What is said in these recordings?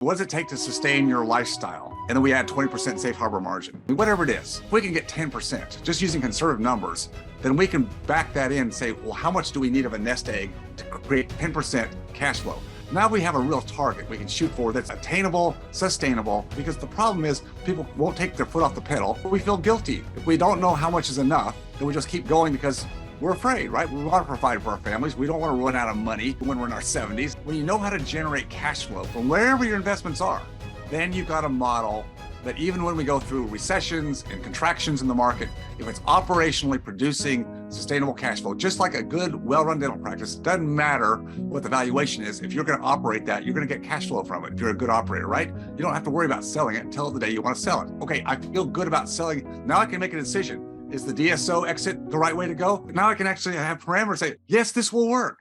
What does it take to sustain your lifestyle? And then we add 20% safe harbor margin. Whatever it is, if we can get 10%, just using conservative numbers, then we can back that in and say, well, how much do we need of a nest egg to create 10% cash flow? Now we have a real target we can shoot for that's attainable, sustainable, because the problem is people won't take their foot off the pedal. We feel guilty. If we don't know how much is enough, then we just keep going because we're afraid, right? We want to provide for our families. We don't want to run out of money when we're in our 70s. When you know how to generate cash flow from wherever your investments are, then you've got a model that even when we go through recessions and contractions in the market, if it's operationally producing sustainable cash flow, just like a good, well-run dental practice, doesn't matter what the valuation is. If you're going to operate that, you're going to get cash flow from it. If you're a good operator, right? You don't have to worry about selling it until the day you want to sell it. Okay, I feel good about selling. Now I can make a decision. Is the DSO exit the right way to go? Now I can actually have parameters say, yes, this will work.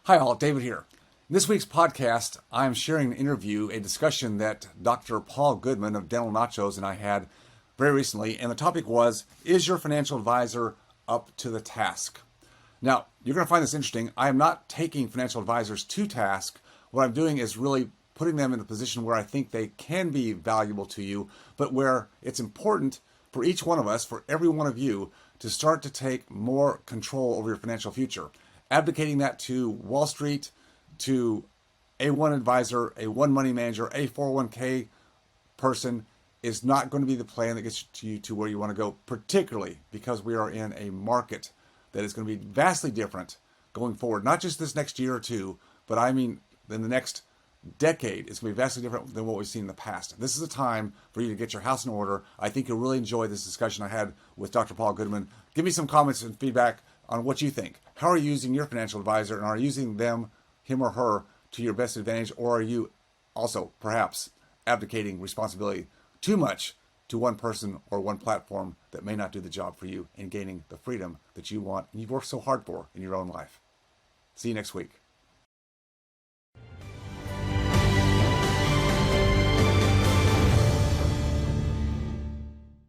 Hi all, David here. In this week's podcast, I'm sharing an interview, a discussion that Dr. Paul Goodman of Dental Nachos and I had very recently. And the topic was, is your financial advisor up to the task? Now, you're going to find this interesting. I am not taking financial advisors to task. What I'm doing is really putting them in a position where I think they can be valuable to you, but where it's important for each one of us, for every one of you, to start to take more control over your financial future. Abdicating that to Wall Street, to a one advisor, a one money manager, a 401k person is not going to be the plan that gets you to where you want to go, particularly because we are in a market that is going to be vastly different going forward. Not just this next year or two, but I mean in the next decade, it's going to be vastly different than what we've seen in the past. This is a time for you to get your house in order. I think you'll really enjoy this discussion I had with Dr. Paul Goodman. Give me some comments and feedback on what you think. How are you using your financial advisor, and are you using them, him or her, to your best advantage, or are you also perhaps abdicating responsibility too much to one person or one platform that may not do the job for you in gaining the freedom that you want and you've worked so hard for in your own life? See you next week.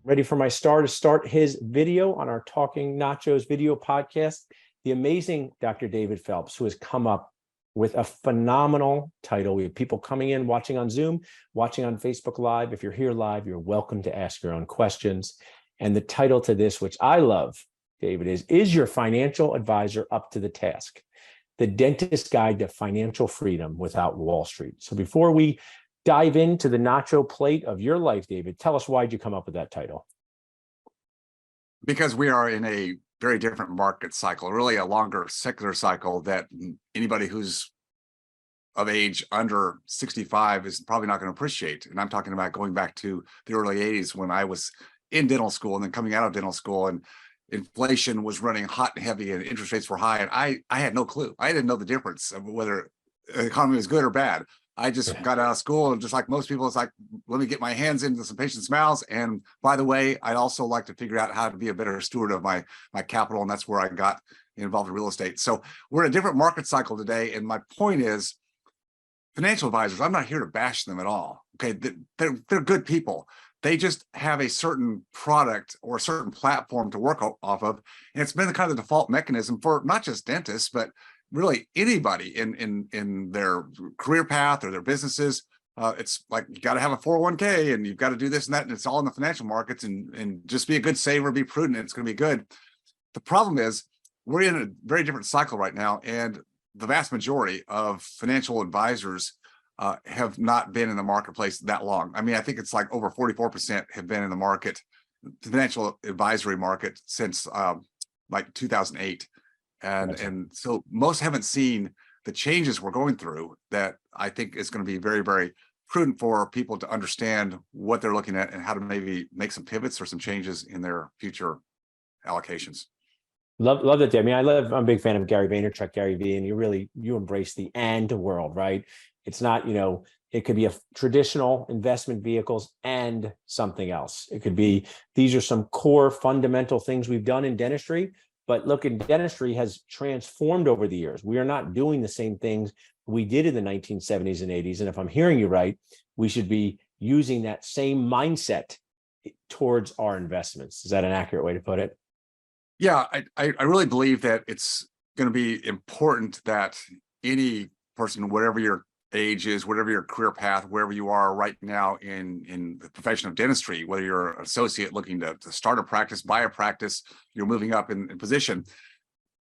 Ready for my star to start his video on our Talking Nachos video podcast, the amazing Dr. David Phelps, who has come up with a phenomenal title. We have people coming in, watching on Zoom, watching on Facebook Live. If you're here live, you're welcome to ask your own questions. And the title to this, which I love, David, is your financial advisor up to the task? The Dentist's Guide to Financial Freedom Without Wall Street. So before we dive into the nacho plate of your life, David, tell us, why'd you come up with that title? Because we are in a very different market cycle, really a longer secular cycle that anybody who's of age under 65 is probably not going to appreciate. And I'm talking about going back to the early 80s when I was in dental school and then coming out of dental school, and inflation was running hot and heavy and interest rates were high. And I had no clue. I didn't know the difference of whether the economy was good or bad. I just got out of school, and just like most people, it's like, let me get my hands into some patients' mouths. And by the way, I'd also like to figure out how to be a better steward of my capital. And that's where I got involved in real estate. So we're in a different market cycle today. And my point is, financial advisors, I'm not here to bash them at all. Okay, they're good people. They just have a certain product or a certain platform to work off of. And it's been the kind of default mechanism for not just dentists, but really anybody in their career path or their businesses. It's like, you got to have a 401k and you've got to do this and that, and it's all in the financial markets, and just be a good saver, be prudent, and it's going to be good. The problem is we're in a very different cycle right now, and the vast majority of financial advisors have not been in the marketplace that long. I mean, I think it's like over 44% have been in the market, the financial advisory market, since like 2008. And so most haven't seen the changes we're going through, that I think is going to be very, very prudent for people to understand what they're looking at and how to maybe make some pivots or some changes in their future allocations. Love that. I mean, I'm a big fan of Gary Vaynerchuk, Gary V, and you embrace the and world, right? It's not, it could be a traditional investment vehicles and something else. It could be, these are some core fundamental things we've done in dentistry. But look, dentistry has transformed over the years. We are not doing the same things we did in the 1970s and 80s. And if I'm hearing you right, we should be using that same mindset towards our investments. Is that an accurate way to put it? Yeah, I really believe that it's going to be important that any person, whatever your age is, whatever your career path, wherever you are right now in the profession of dentistry, whether you're an associate looking to start a practice, buy a practice, you're moving up in position.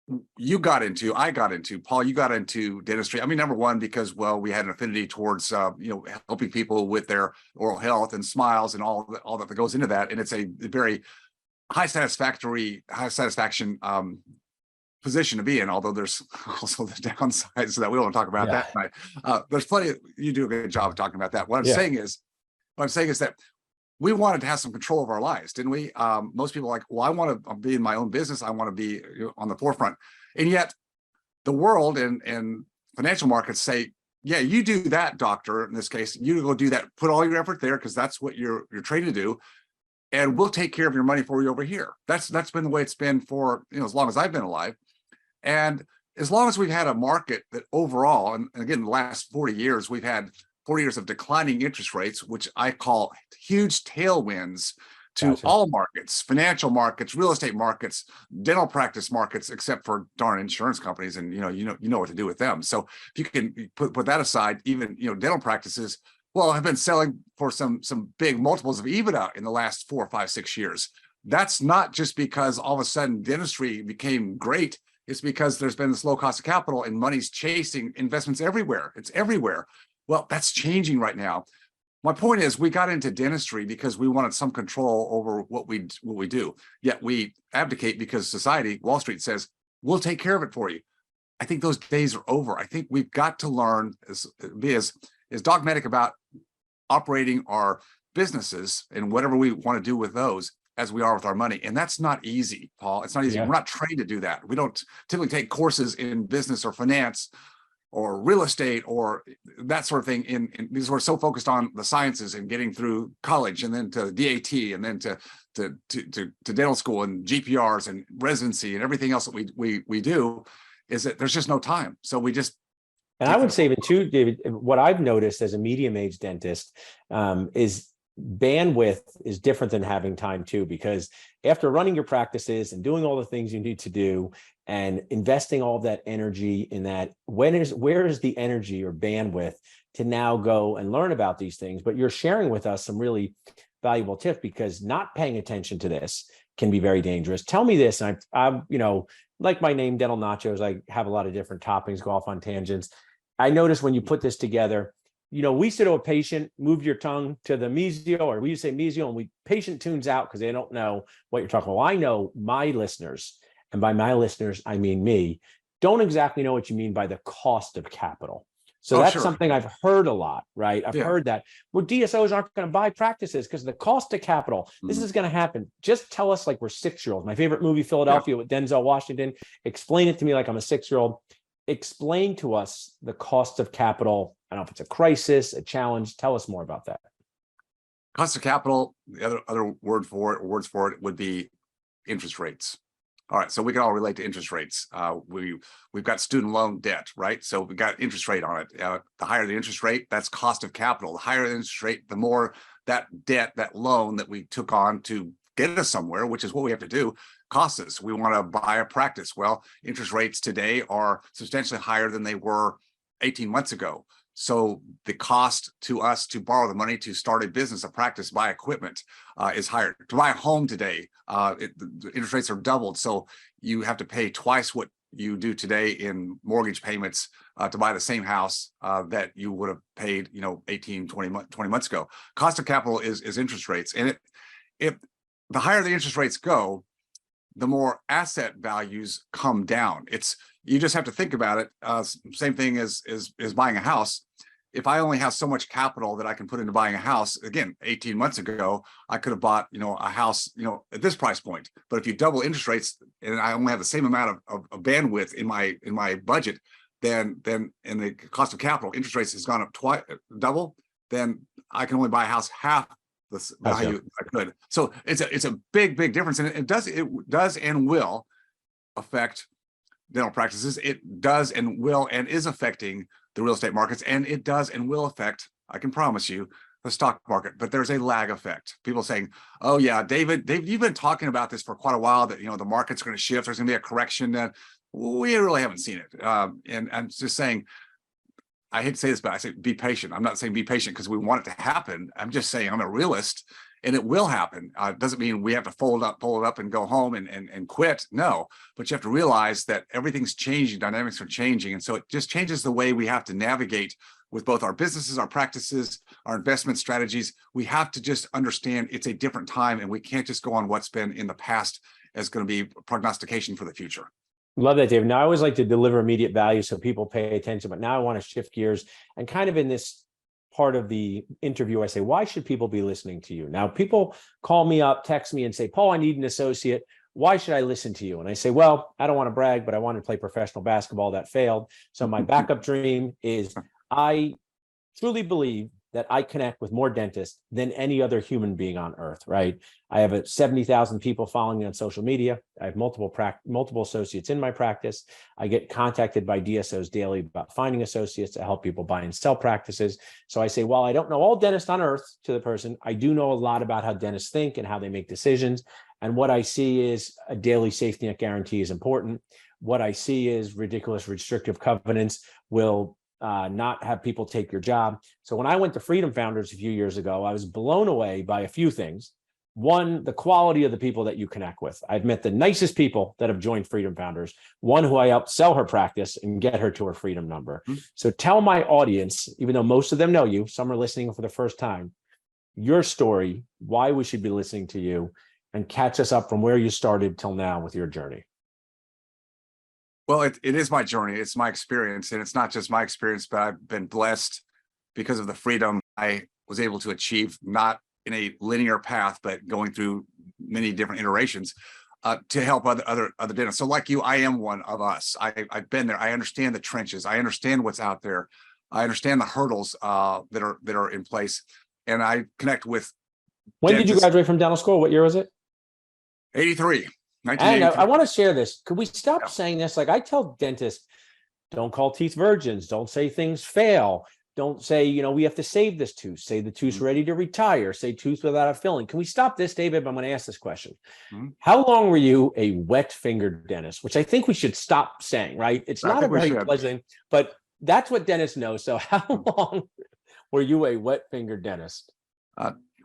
I got into, Paul, you got into dentistry. I mean, number one, because, well, we had an affinity towards, helping people with their oral health and smiles and all that goes into that. And it's a very high satisfaction position to be in, although there's also the downsides that we don't want to talk about that tonight. There's plenty you do a good job of talking about that. What I'm saying is that we wanted to have some control of our lives, didn't we? Most people are like, well, I want to be in my own business. I want to be on the forefront. And yet the world and financial markets say, yeah, you do that, doctor. In this case, you go do that, put all your effort there because that's what you're trained to do. And we'll take care of your money for you over here. That's been the way it's been for, as long as I've been alive. And as long as we've had a market that overall, and again, the last 40 years, we've had 40 years of declining interest rates, which I call huge tailwinds to all markets, financial markets, real estate markets, dental practice markets, except for darn insurance companies. And, you know what to do with them. So if you can put that aside, even, dental practices, well, have been selling for some big multiples of EBITDA in the last 4, 5, 6 years. That's not just because all of a sudden dentistry became great. It's because there's been this low cost of capital and money's chasing investments everywhere. It's everywhere. Well, that's changing right now. My point is, we got into dentistry because we wanted some control over what we do. Yet we abdicate because society, Wall Street says, we'll take care of it for you. I think those days are over. I think we've got to learn be as dogmatic about operating our businesses and whatever we want to do with those as we are with our money. And that's not easy, Paul. It's not easy. We're not trained to do that. We don't typically take courses in business or finance or real estate or that sort of thing because we're so focused on the sciences and getting through college and then to DAT and then to dental school and GPRs and residency and everything else that we do, is that there's just no time. So we just. And I would say even too, David, what I've noticed as a medium-age dentist is bandwidth is different than having time too, because after running your practices and doing all the things you need to do and investing all that energy in that, where is the energy or bandwidth to now go and learn about these things? But you're sharing with us some really valuable tips, because not paying attention to this can be very dangerous. Tell me this, and I'm like my name, Dental Nachos, I have a lot of different toppings, go off on tangents. I noticed when you put this together, we say to a patient, move your tongue to the mesial, or we say mesial, and patient tunes out because they don't know what you're talking about. Well, I know my listeners, and by my listeners, I mean me, don't exactly know what you mean by the cost of capital. So that's something I've heard a lot, right? I've heard that DSOs aren't going to buy practices because of the cost of capital. This is going to happen. Just tell us like we're 6-year-olds. My favorite movie, Philadelphia, with Denzel Washington. Explain it to me like I'm a 6-year-old. Explain to us the cost of capital. I don't know if it's a crisis, a challenge. Tell us more about that. Cost of capital, the other words for it would be interest rates. All right, so we can all relate to interest rates. We've got student loan debt, right? So we've got interest rate on it. The higher the interest rate, that's cost of capital. The higher the interest rate, the more that debt, that loan that we took on to get us somewhere, which is what we have to do, costs us. We want to buy a practice. Well, interest rates today are substantially higher than they were 18 months ago. So the cost to us to borrow the money to start a business, a practice, buy equipment is higher. To buy a home today, the interest rates are doubled. So you have to pay twice what you do today in mortgage payments to buy the same house that you would have paid, 18, 20 months ago. Cost of capital is interest rates. And the higher the interest rates go, the more asset values come down. You just have to think about it. Same thing as buying a house. If I only have so much capital that I can put into buying a house, again, 18 months ago, I could have bought, a house, at this price point. But if you double interest rates and I only have the same amount of bandwidth in my budget, then in the cost of capital, interest rates has gone up double, then I can only buy a house half the value I could. So it's a big difference, and it does and will affect dental practices. It does and will and is affecting the real estate markets, and it does and will affect, I can promise you, the stock market. But there's a lag effect. People saying, "Oh yeah, David, you've been talking about this for quite a while. That the market's going to shift. There's going to be a correction." That we really haven't seen it. And I'm just saying, I hate to say this, but I say be patient. I'm not saying be patient because we want it to happen. I'm just saying I'm a realist, and it will happen. It doesn't mean we have to pull it up and go home and quit. No, but you have to realize that everything's changing, dynamics are changing. And so it just changes the way we have to navigate with both our businesses, our practices, our investment strategies. We have to just understand it's a different time, and we can't just go on what's been in the past as going to be prognostication for the future. Love that, Dave. Now, I always like to deliver immediate value so people pay attention, but now I want to shift gears and kind of in this part of the interview, I say, why should people be listening to you? Now, people call me up, text me and say, Paul, I need an associate. Why should I listen to you? And I say, well, I don't want to brag, but I wanted to play professional basketball. That failed. So my backup dream is I truly believe that I connect with more dentists than any other human being on earth, right? I have 70,000 people following me on social media. I have multiple associates in my practice. I get contacted by DSOs daily about finding associates to help people buy and sell practices. So I say, while I don't know all dentists on earth to the person, I do know a lot about how dentists think and how they make decisions. And what I see is a daily safety net guarantee is important. What I see is ridiculous restrictive covenants will not have people take your job. So when I went to Freedom Founders a few years ago, I was blown away by a few things. One, the quality of the people that you connect with. I've met the nicest people that have joined Freedom Founders. One who I helped sell her practice and get her to her freedom number. So tell my audience, even though most of them know you, some are listening for the first time, your story, why we should be listening to you, and catch us up from where you started till now with your journey. Well, it is my journey. It's my experience. And it's not just my experience, but I've been blessed because of the freedom I was able to achieve, not in a linear path, but going through many different iterations to help other dentists. So like you, I am one of us. I've been there. I understand the trenches. I understand what's out there. I understand the hurdles that are in place. And I connect with When dentists. did you graduate from dental school? What year was it? 83. And 1983. I want to share this. Could we stop saying this? Like I tell dentists, don't call teeth virgins. Don't say things fail. Don't say, we have to save this tooth. Say the tooth's ready to retire. Say tooth without a filling. Can we stop this, David? I'm going to ask this question. How long were you a wet-fingered dentist? Which I think we should stop saying, right? It's not a very pleasant, but that's what dentists know. So how long were you a wet-fingered dentist?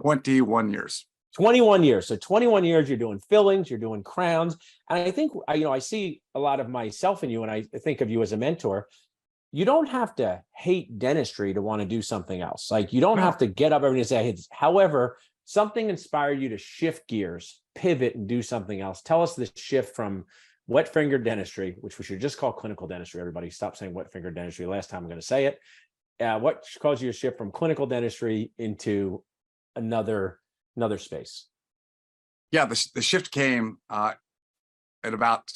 21 years. 21 years. So 21 years, you're doing fillings, you're doing crowns. And I think, I see a lot of myself in you, and I think of you as a mentor. You don't have to hate dentistry to want to do something else. Like you don't have to get up every day and say, I hate this. However, something inspired you to shift gears, pivot, and do something else. Tell us this shift from wet finger dentistry, which we should just call clinical dentistry. Everybody stop saying wet finger dentistry. Last time I'm going to say it. What caused you to shift from clinical dentistry into another space? Yeah, the shift came at about,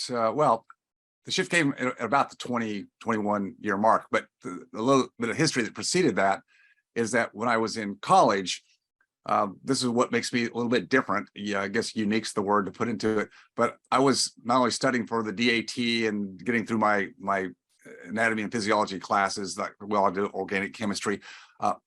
the shift came at about the 21 year mark, but the little bit of history that preceded that is that when I was in college, this is what makes me a little bit different. Yeah, I guess unique's the word to put into it, but I was not only studying for the DAT and getting through my anatomy and physiology classes, like I do organic chemistry,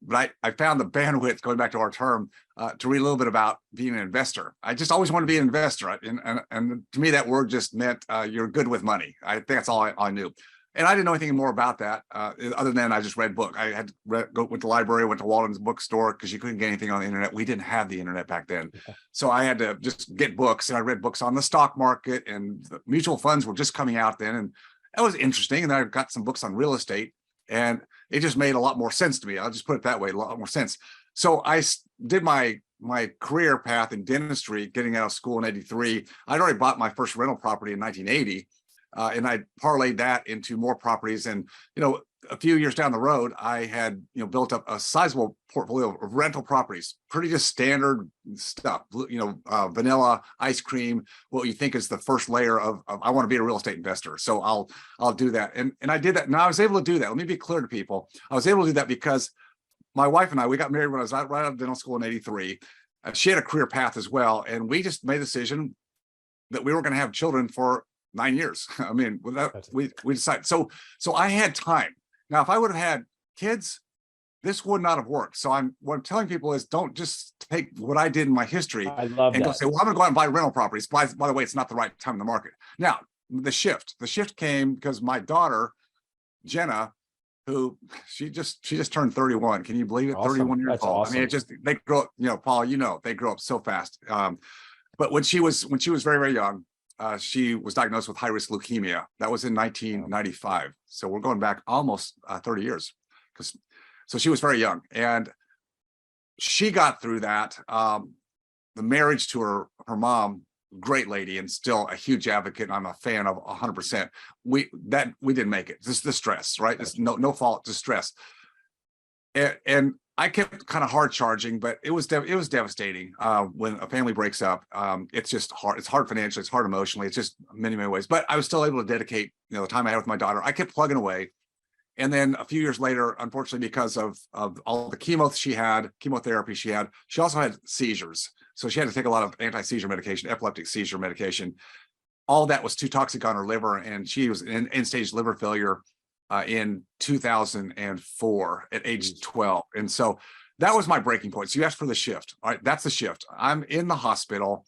but I found the bandwidth, going back to our term, to read a little bit about being an investor. I just always wanted to be an investor, and to me that word just meant you're good with money. I think that's all I knew, and I didn't know anything more about that other than I just read book. I had went to the library, went to Walden's bookstore because you couldn't get anything on the internet. We didn't have the internet back then, so I had to just get books, and I read books on the stock market, and the mutual funds were just coming out then, and that was interesting. And then I got some books on real estate, and it just made a lot more sense to me. I'll just put it that way, a lot more sense. So I did my career path in dentistry, getting out of school in 83. I'd already bought my first rental property in 1980, and I parlayed that into more properties. And, a few years down the road, I had, built up a sizable portfolio of rental properties, pretty just standard stuff, vanilla, ice cream, what you think is the first layer of I want to be a real estate investor. So I'll do that. And I did that. Now I was able to do that. Let me be clear to people. I was able to do that because my wife and I, we got married when I was right out of dental school in 83. She had a career path as well. And we just made a decision that we were going to have children for 9 years. I mean, we decided. So I had time. Now, if I would have had kids, this would not have worked. So what I'm telling people is don't just take what I did in my history and go say, well, I'm going to go out and buy rental properties. By the way, it's not the right time in the market. Now, the shift came because my daughter, Jenna, who she just turned 31. Can you believe it? Awesome. 31 years That's old. awesome. I mean, it just, they grow up, Paul, they grow up so fast. But when she was very, very young, she was diagnosed with high risk leukemia. That was in 1995. So we're going back almost 30 years. So she was very young, and she got through that. The marriage to her mom, great lady, and still a huge advocate, and I'm a fan of 100%. We didn't make it. Just the stress, right? It's no fault, just stress. And I kept kind of hard charging, but it was devastating when a family breaks up. It's just hard. It's hard financially. It's hard emotionally. It's just many ways. But I was still able to dedicate the time I had with my daughter. I kept plugging away. And then a few years later, unfortunately, because of all the chemotherapy she had, she also had seizures. So she had to take a lot of anti-seizure medication, epileptic seizure medication. All that was too toxic on her liver, and she was in end-stage liver failure in 2004 at age 12. And so that was my breaking point. So you asked for the shift. All right, that's the shift. I'm in the hospital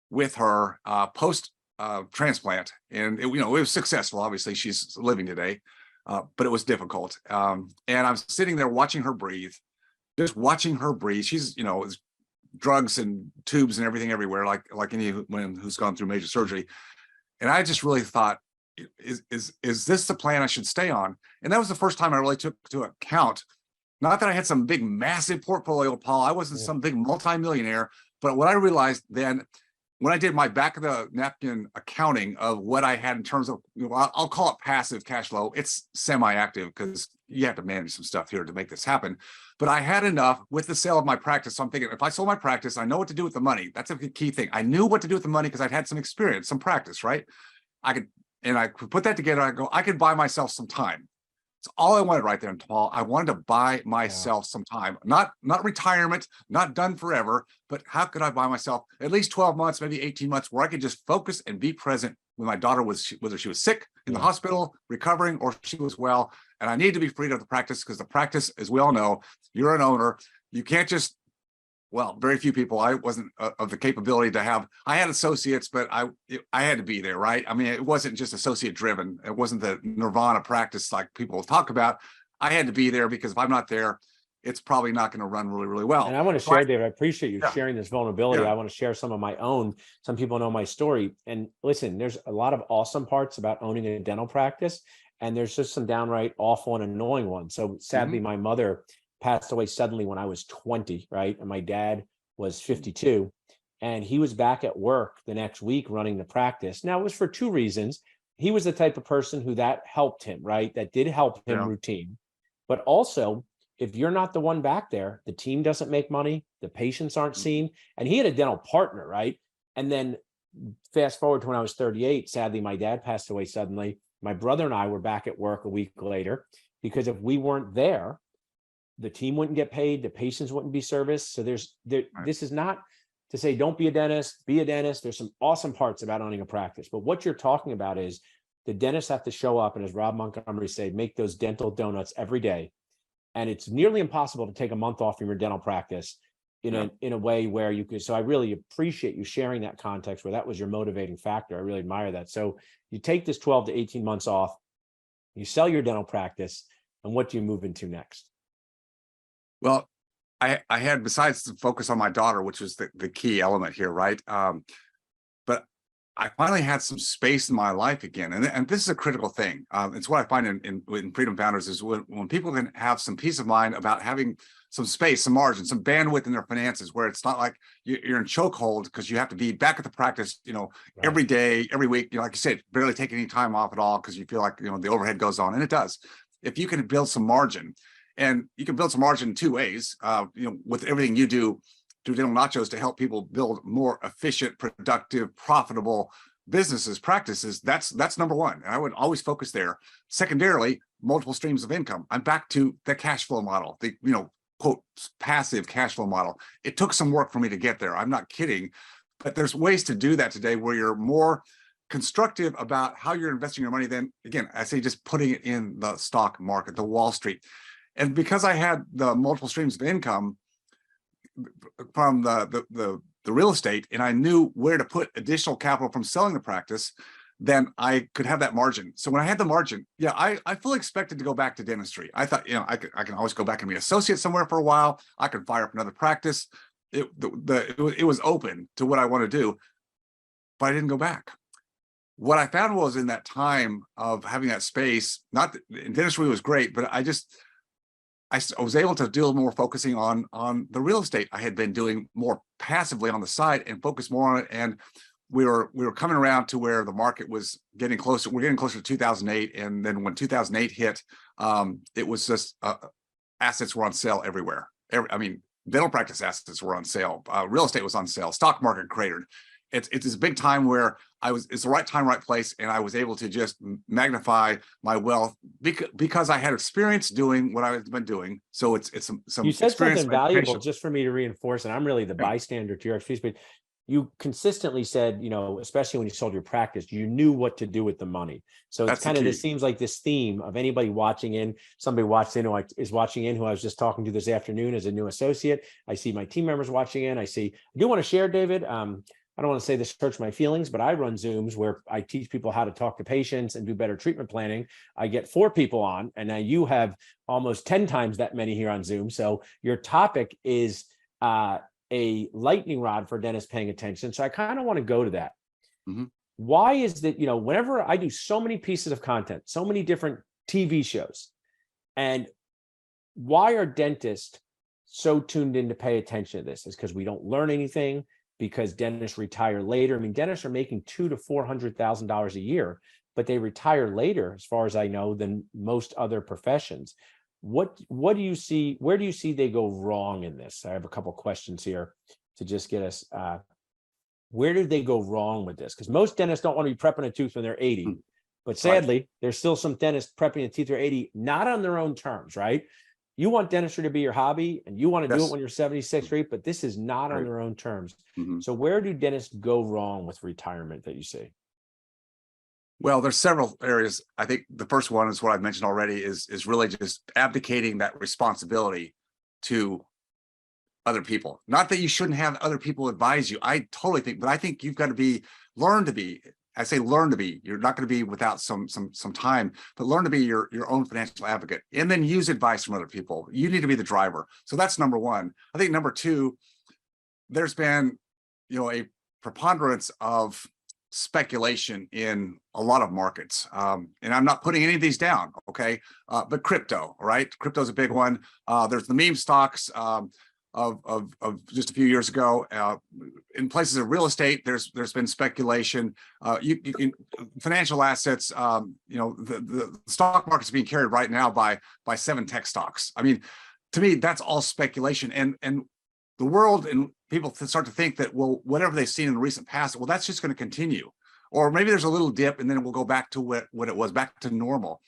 with her post transplant, and it was successful. Obviously, she's living today. But it was difficult. And I'm sitting there watching her breathe, just watching her breathe. She's, drugs and tubes and everything everywhere, like anyone who's gone through major surgery. And I just really thought, is this the plan I should stay on? And that was the first time I really took to account, not that I had some big, massive portfolio, Paul. I wasn't some big multimillionaire, but what I realized then, when I did my back of the napkin accounting of what I had in terms of, I'll call it passive cash flow. It's semi-active because you have to manage some stuff here to make this happen. But I had enough with the sale of my practice. So I'm thinking, if I sold my practice, I know what to do with the money. That's a key thing. I knew what to do with the money because I'd had some experience, some practice, right? I could put that together. I could buy myself some time. It's all I wanted right there, Paul. I wanted to buy myself some time, not retirement, not done forever, but how could I buy myself at least 12 months, maybe 18 months, where I could just focus and be present when my daughter was, whether she was sick in the hospital, recovering, or she was well. And I needed to be free to the practice, because the practice, as we all know, you're an owner. You can't just, very few people, I wasn't of the capability to have, I had associates, but I had to be there, right? I mean, it wasn't just associate driven. It wasn't the nirvana practice like people talk about. I had to be there, because if I'm not there, it's probably not going to run really, really well. And I want to share, David, I appreciate you sharing this vulnerability. Yeah. I want to share some of my own. Some people know my story. And listen, there's a lot of awesome parts about owning a dental practice, and there's just some downright awful and annoying ones. So sadly, my mother passed away suddenly when I was 20, right? And my dad was 52, and he was back at work the next week running the practice. Now, it was for two reasons. He was the type of person who that helped him, right? That did help him routine. But also, if you're not the one back there, the team doesn't make money, the patients aren't seen. And he had a dental partner, right? And then fast forward to when I was 38, sadly, my dad passed away suddenly. My brother and I were back at work a week later, because if we weren't there, the team wouldn't get paid, the patients wouldn't be serviced. So this is not to say don't be a dentist, be a dentist. There's some awesome parts about owning a practice. But what you're talking about is the dentists have to show up, and as Rob Montgomery said, make those dental donuts every day. And it's nearly impossible to take a month off from your dental practice in a way where you could. So I really appreciate you sharing that context, where that was your motivating factor. I really admire that. So you take this 12 to 18 months off, you sell your dental practice, and what do you move into next? Well, I had, besides the focus on my daughter, which was the key element here, right? But I finally had some space in my life again. And this is a critical thing. It's what I find in Freedom Founders is when people can have some peace of mind about having some space, some margin, some bandwidth in their finances, where it's not like you're in chokehold because you have to be back at the practice, every day, every week, like you said, barely take any time off at all because you feel like, the overhead goes on, and it does. If you can build some margin, and you can build some margin in two ways, with everything you do through Dental Nachos to help people build more efficient, productive, profitable businesses, practices. That's number one. And I would always focus there. Secondarily, multiple streams of income. I'm back to the cash flow model, the, quote, passive cash flow model. It took some work for me to get there. I'm not kidding, but there's ways to do that today where you're more constructive about how you're investing your money than, again, I say just putting it in the stock market, the Wall Street. And because I had the multiple streams of income from the real estate, and I knew where to put additional capital from selling the practice, then I could have that margin. So when I had the margin, yeah, I fully expected to go back to dentistry. I thought, I can always go back and be an associate somewhere for a while. I could fire up another practice. It was open to what I want to do, but I didn't go back. What I found was in that time of having that space, not that dentistry was great, but I was able to do more focusing on the real estate. I had been doing more passively on the side and focus more on it. And we were coming around to where the market was getting closer. We're getting closer to 2008. And then when 2008 hit, it was just assets were on sale everywhere. Dental practice assets were on sale. Real estate was on sale. Stock market cratered. It's this big time where it's the right time, right place. And I was able to just magnify my wealth because I had experience doing what I've been doing. So it's some you said something valuable just for me to reinforce, and I'm really the bystander to your expertise, but you consistently said, especially when you sold your practice, you knew what to do with the money. So it's kind of, this seems like this theme of anybody watching in, somebody is watching in who I was just talking to this afternoon as a new associate. I see my team members watching in. I do want to share, David. I don't want to say this hurts my feelings, but I run Zooms where I teach people how to talk to patients and do better treatment planning. I get 4 people on, and now you have almost 10 times that many here on Zoom. So your topic is a lightning rod for dentists paying attention. So I kind of want to go to that. Mm-hmm. Why is that, whenever I do so many pieces of content, so many different TV shows, and why are dentists so tuned in to pay attention to this? Is because we don't learn anything, because dentists retire later. Dentists are making $200,000 to $400,000 a year, but they retire later, as far as I know, than most other professions. What do you see? Where do you see they go wrong in this? I have a couple questions here to just get us. Where did they go wrong with this? Because most dentists don't want to be prepping a tooth when they're 80, but sadly, there's still some dentists prepping a teeth when they're 80, not on their own terms, right? You want dentistry to be your hobby, and you want to do it when you're 76 or 8, but this is not on their own terms. Mm-hmm. So where do dentists go wrong with retirement that you see? Well, there's several areas. I think the first one is what I've mentioned already, is really just abdicating that responsibility to other people. Not that you shouldn't have other people advise you. I totally think, but I think you've got to learn to be. I say learn to be. You're not going to be without some time, but learn to be your own financial advocate, and then use advice from other people. You need to be the driver. So that's number one. I think number two, there's been, a preponderance of speculation in a lot of markets. And I'm not putting any of these down, okay? But crypto, right? Crypto's a big one. There's the meme stocks of just a few years ago. In places of real estate, there's been speculation. You can financial assets. The stock market's being carried right now by 7 tech stocks. To me, that's all speculation, and the world and people start to think that, well, whatever they've seen in the recent past, well, that's just going to continue, or maybe there's a little dip and then we'll go back to what it was, back to normal.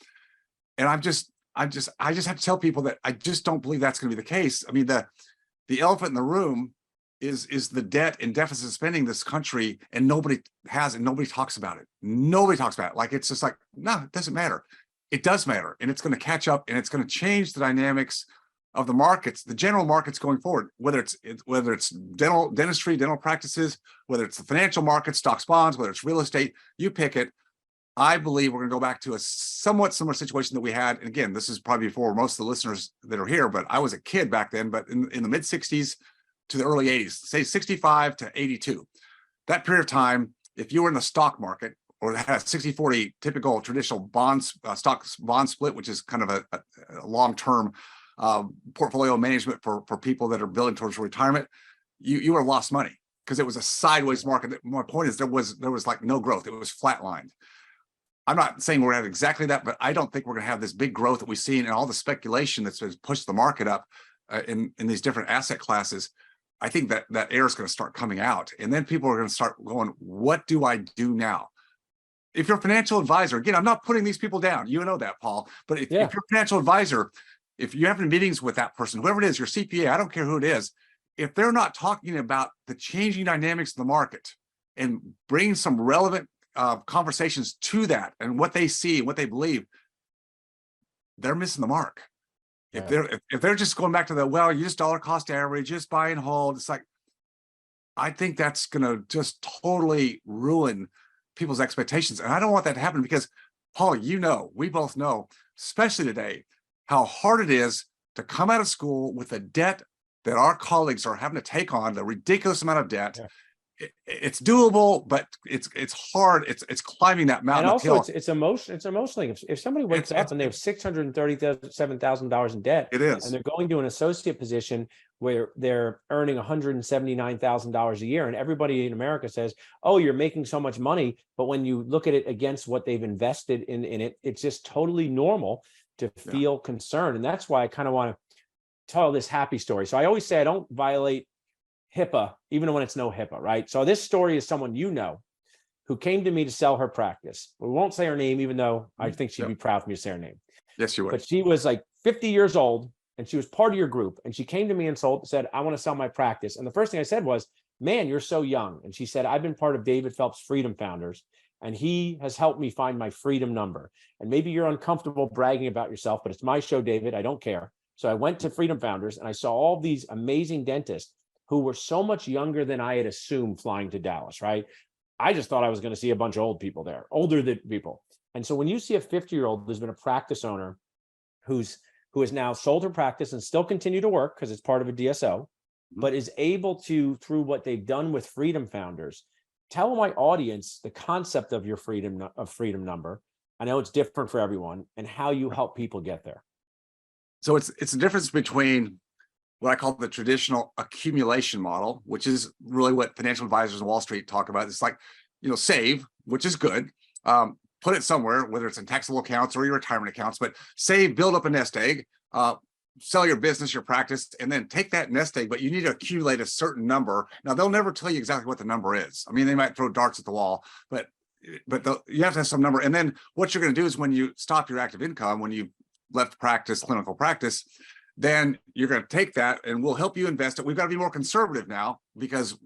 And I just have to tell people that I just don't believe that's going to be the case. The elephant in the room is the debt and deficit spending this country, and nobody talks about it. Nobody talks about it. Like, it's just like, no, it doesn't matter. It does matter, and it's going to catch up, and it's going to change the dynamics of the markets, the general markets going forward, whether it's dentistry, dental practices, whether it's the financial markets, stocks, bonds, whether it's real estate, you pick it. I believe we're going to go back to a somewhat similar situation that we had. And again, this is probably before most of the listeners that are here, but I was a kid back then, but in the mid 60s to the early 80s, say 65 to 82, that period of time, if you were in the stock market or had a 60-40 typical traditional bonds, stocks bond split, which is kind of a long-term portfolio management for people that are building towards retirement, you were lost money because it was a sideways market. My point is there was like no growth. It was flatlined. I'm not saying we're at exactly that, but I don't think we're going to have this big growth that we've seen and all the speculation that's pushed the market up in these different asset classes. I think that air is going to start coming out, and then people are going to start going, what do I do now? If you're a financial advisor, again, I'm not putting these people down. You know that, Paul. But if you're a financial advisor, if you're having meetings with that person, whoever it is, your CPA, I don't care who it is, if they're not talking about the changing dynamics of the market and bringing some relevant conversations to that and what they see and what they believe, they're missing the mark. Yeah. If they're just going back to you just dollar cost average, just buy and hold, it's like, I think that's going to just totally ruin people's expectations. And I don't want that to happen because, Paul, we both know, especially today, how hard it is to come out of school with the debt that our colleagues are having to take on, the ridiculous amount of debt. Yeah. It's doable, but it's hard. It's climbing that mountain And also, uphill. it's emotionally. If somebody wakes up and they have $637,000 in debt, It is. and they're going to an associate position where they're earning $179,000 a year, and everybody in America says, "Oh, you're making so much money," but when you look at it against what they've invested in it, it's just totally normal to feel concerned, and that's why I kind of want to tell this happy story. So I always say I don't violate HIPAA, even when it's no HIPAA, right? So this story is someone who came to me to sell her practice. We won't say her name, even though I think she'd be proud for me to say her name. Yes, you would. But she was like 50 years old, and she was part of your group. And she came to me and said, "I want to sell my practice." And the first thing I said was, "Man, you're so young." And she said, "I've been part of David Phelps' Freedom Founders, and he has helped me find my freedom number. And maybe you're uncomfortable bragging about yourself, but it's my show, David. I don't care." So I went to Freedom Founders, and I saw all these amazing dentists who were so much younger than I had assumed flying to Dallas, right? I just thought I was going to see a bunch of old people there, older than people. And so when you see a 50-year-old who's been a practice owner who has now sold her practice and still continue to work because it's part of a DSO, but is able to, through what they've done with Freedom Founders, tell my audience the concept of your freedom number. I know it's different for everyone, and how you help people get there. So it's the difference between what I call the traditional accumulation model, which is really what financial advisors on Wall Street talk about. It's like, save, which is good. Put it somewhere, whether it's in taxable accounts or your retirement accounts, but save, build up a nest egg, sell your business, your practice, and then take that nest egg, but you need to accumulate a certain number. Now, they'll never tell you exactly what the number is. I mean, they might throw darts at the wall, but you have to have some number. And then what you're going to do is when you stop your active income, when you left practice, clinical practice, then you're going to take that and we'll help you invest it. We've got to be more conservative now because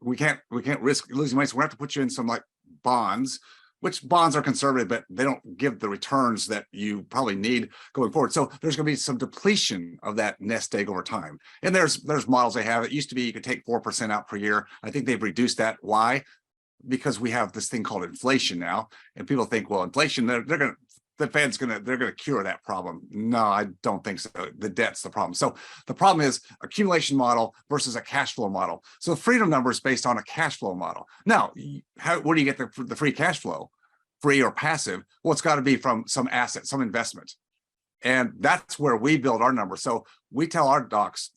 we can't risk losing money. So we have to put you in some like bonds, which bonds are conservative, but they don't give the returns that you probably need going forward. So there's going to be some depletion of that nest egg over time. And there's models they have. It used to be you could take 4% out per year. I think they've reduced that. Why? Because we have this thing called inflation now, and people think, well, inflation, they're going to cure that problem. No, I don't think so. The debt's the problem. So the problem is accumulation model versus a cash flow model. So the freedom number is based on a cash flow model. Now, where do you get the free cash flow? Free or passive? Well, it's got to be from some asset, some investment. And that's where we build our number. So we tell our docs,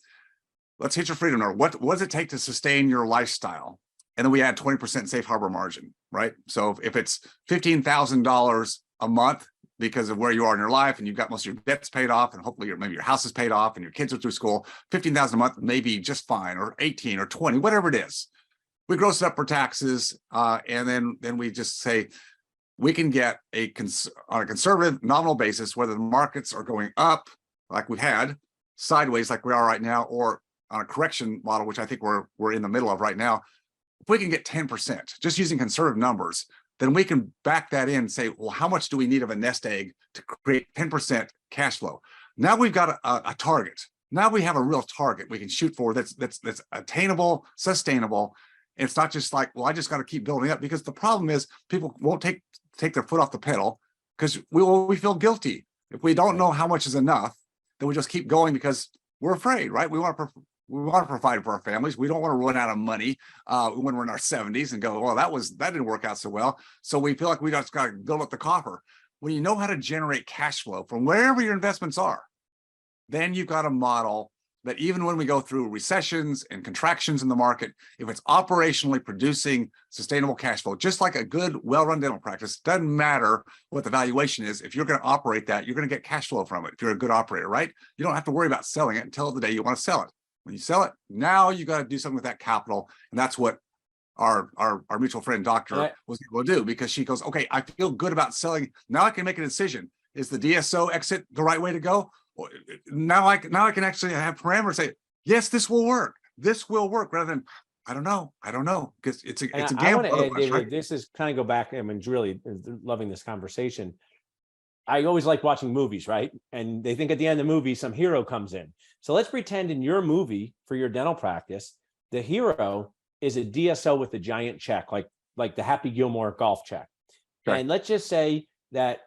let's hit your freedom number. What does it take to sustain your lifestyle? And then we add 20% safe harbor margin, right? So if it's $15,000 a month, because of where you are in your life and you've got most of your debts paid off and hopefully maybe your house is paid off and your kids are through school, 15,000 a month may be just fine, or 18 or 20, whatever it is. We gross it up for taxes, and then we just say we can get on a conservative nominal basis, whether the markets are going up like we've had, sideways like we are right now, or on a correction model, which I think we're in the middle of right now. If we can get 10%, just using conservative numbers, then we can back that in and say, well, how much do we need of a nest egg to create 10% cash flow? Now we've got a target. Now we have a real target we can shoot for that's attainable, sustainable. And it's not just like, well, I just got to keep building up, because the problem is people won't take their foot off the pedal because we feel guilty. If we don't know how much is enough, then we just keep going because we're afraid, right? We want to provide for our families. We don't want to run out of money when we're in our 70s and go, well, that didn't work out so well. So we feel like we just got to build up the coffer. When you know how to generate cash flow from wherever your investments are, then you've got a model that even when we go through recessions and contractions in the market, if it's operationally producing sustainable cash flow, just like a good, well-run dental practice, doesn't matter what the valuation is. If you're going to operate that, you're going to get cash flow from it. If you're a good operator, right? You don't have to worry about selling it until the day you want to sell it. When you sell it, now you got to do something with that capital. And that's what our mutual friend doctor was able to do, because she goes, okay, I feel good about selling. Now I can make a decision. Is the DSO exit the right way to go? Now I can actually have parameters say, yes, this will work. This will work, rather than I don't know, because it's a gamble. I want to add, David, right? This is kind of go back. I mean, really loving this conversation. I always like watching movies, right? And they think at the end of the movie, some hero comes in. So let's pretend in your movie for your dental practice, the hero is a DSO with a giant check, like like the Happy Gilmore golf check. Okay. And let's just say that